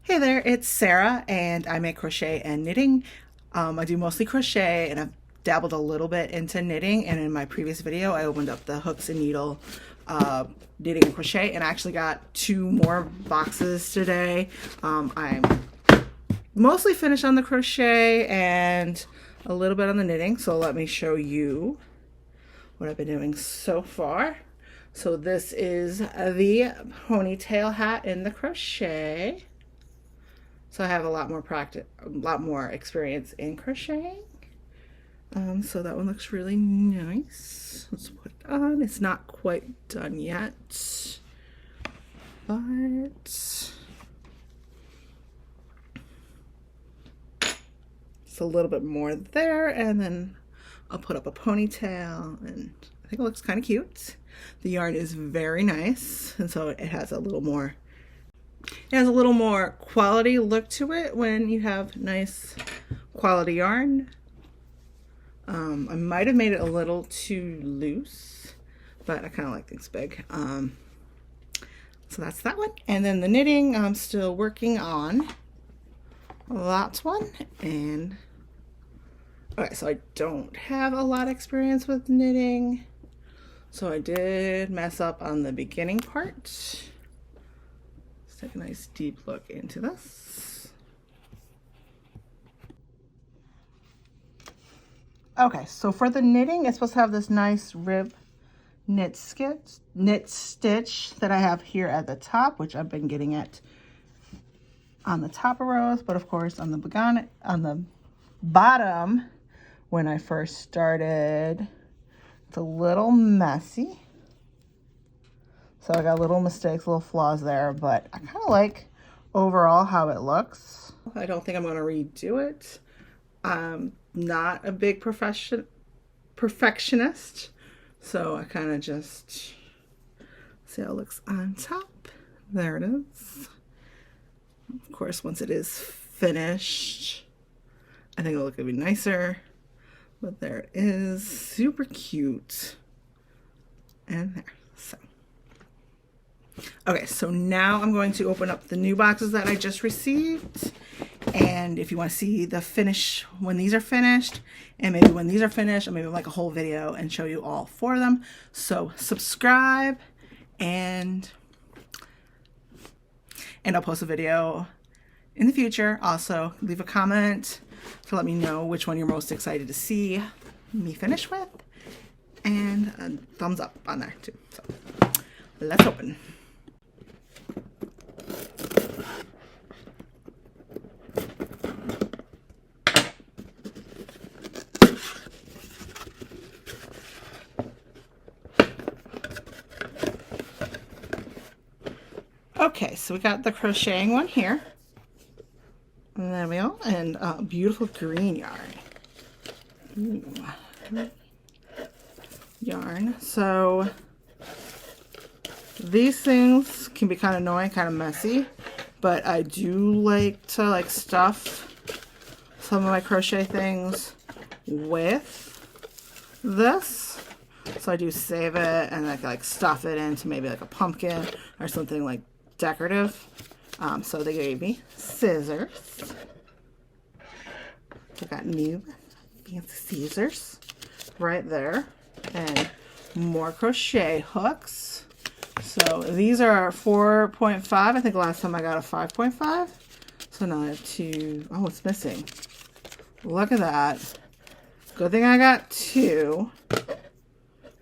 Hey there, it's Sarah and I make crochet and knitting. I do mostly crochet and I've dabbled a little bit into knitting, and in my previous video I opened up the hooks and needle knitting and crochet, and I actually got 2 more boxes today. I'm mostly finished on the crochet and a little bit on the knitting, so let me show you what I've been doing so far. So this is the ponytail hat in the crochet. So I have a lot more experience in crocheting. So that one looks really nice. Let's put it on. It's not quite done yet, but it's a little bit more there, and then I'll put up a ponytail, and I think it looks kind of cute. The yarn is very nice, and so it has a little more quality look to it when you have nice quality yarn. I might have made it a little too loose, but I kind of like things big. So that's that one. And then the knitting, I'm still working on. That's one. And okay, so I don't have a lot of experience with knitting, so I did mess up on the beginning part. Let's take a nice deep look into this. Okay, so for the knitting, it's supposed to have this nice rib knit stitch that I have here at the top, which I've been getting at on the top of rows, but of course on the bottom when I first started, it's a little messy. So I got little mistakes, little flaws there, but I kind of like overall how it looks. I don't think I'm going to redo it. I'm not a big perfectionist, so I kind of just see how it looks on top. There it is. Of course, once it is finished, I think it'll look even nicer. But there it is, super cute. And there, so. Okay, so now I'm going to open up the new boxes that I just received. And if you want to see the finish when these are finished, and maybe when these are finished, I'll maybe like a whole video and show you all 4 of them. So subscribe, and I'll post a video in the future. Also, leave a comment to let me know which one you're most excited to see me finish with, and a thumbs up on there too. So let's open. Okay, so we got the crocheting one here. And there we go. And beautiful green yarn. Ooh. Yarn. So these things can be kind of annoying, kind of messy, but I do like to stuff some of my crochet things with this. So I do save it, and I can stuff it into maybe a pumpkin or something decorative. So they gave me scissors. I got new fancy scissors right there, and more crochet hooks. So these are 4.5. I think last time I got a 5.5. So now I have 2. Oh, it's missing. Look at that. Good thing I got 2,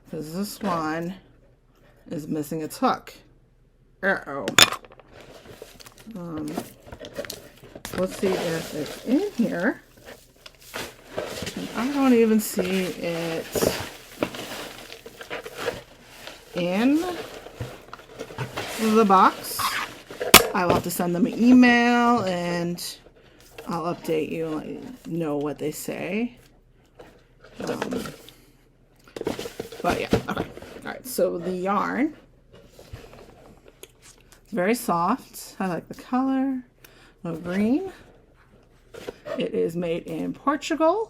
because this one is missing its hook. Uh-oh. Let's see if it's in here. And I don't even see it in the box. I will have to send them an email, and I'll update you and let you know what they say. But yeah, okay. Alright, so the yarn, it's very soft. I like the color. No green. It is made in Portugal.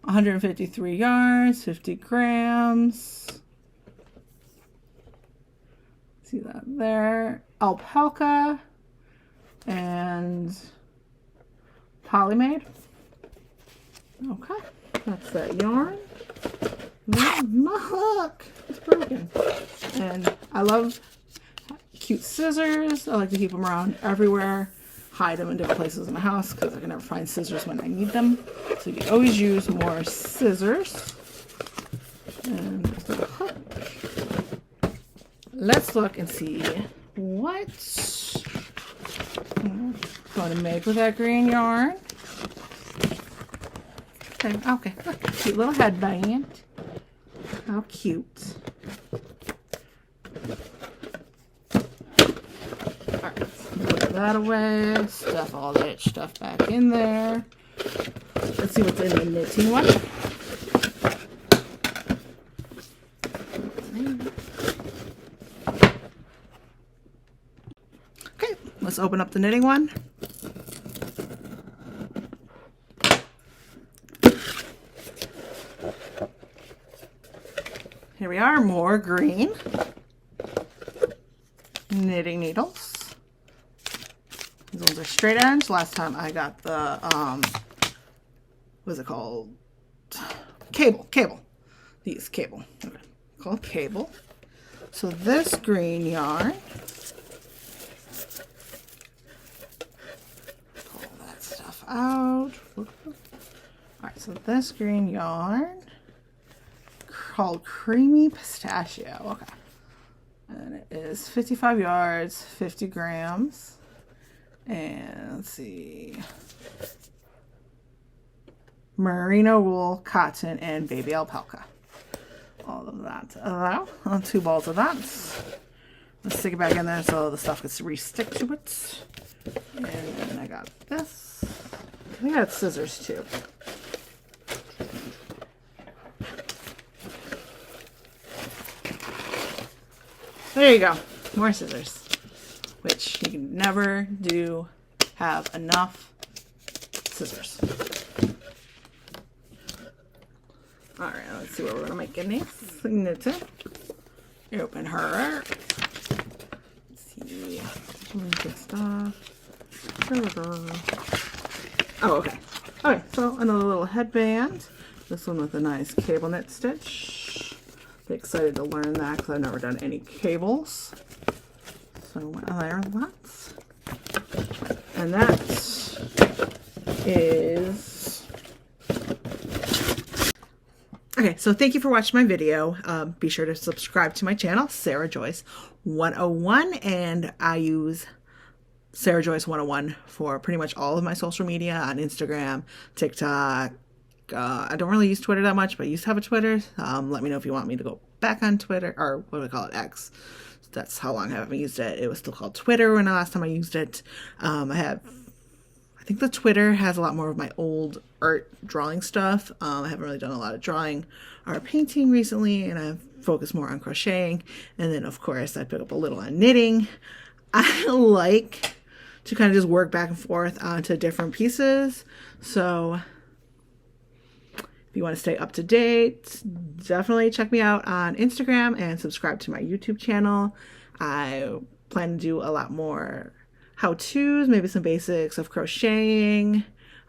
153 yards, 50 grams. See that there. Alpaca. and Polymade. Okay, that's that yarn. My hook, it's broken. And I love cute scissors. I like to keep them around everywhere. Hide them in different places in the house because I can never find scissors when I need them. So you can always use more scissors. And there's the hook. Let's look and see what I'm going to make with that green yarn. Okay, look, cute little headband. How cute. Alright, put that away, stuff all that stuff back in there. Let's see what's in the knitting one. Okay, let's open up the knitting one. Here we are, more green knitting needles. These ones are straight edge. Last time I got the, what's it called? Cable. These cable. Okay. Called cable. So this green yarn, pull that stuff out. Alright, so this green yarn called Creamy Pistachio. Okay. And it is 55 yards, 50 grams. And let's see. Merino wool, cotton, and baby alpaca. All of that. 2 balls of that. Let's stick it back in there so the stuff gets re-stick to it. And then I got this. I think I got scissors too. There you go, more scissors, which you can never have enough scissors. All right, let's see what we're gonna make in these. Knit it. Open her. Let's see. Good stuff. Oh, okay. Okay, so another little headband. This one with a nice cable knit stitch. Excited to learn that because I've never done any cables. So there's that. And that is... Okay, so thank you for watching my video. Be sure to subscribe to my channel, Sarah Joyce 101, and I use Sarah Joyce 101 for pretty much all of my social media on Instagram, TikTok. I don't really use Twitter that much, but I used to have a Twitter. Let me know if you want me to go back on Twitter, or what do we call it, X. That's how long I haven't used it. It was still called Twitter when the last time I used it. I think the Twitter has a lot more of my old art drawing stuff. I haven't really done a lot of drawing or painting recently, and I've focused more on crocheting. And then, of course, I pick up a little on knitting. I like to kind of just work back and forth onto different pieces. So if you want to stay up to date, definitely check me out on Instagram and subscribe to my YouTube channel. I plan to do a lot more how-tos, maybe some basics of crocheting,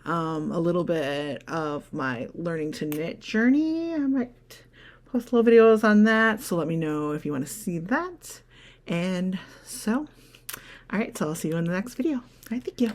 a little bit of my learning to knit journey. I might post little videos on that, so let me know if you want to see that. And so, all right, so I'll see you in the next video. All right, thank you.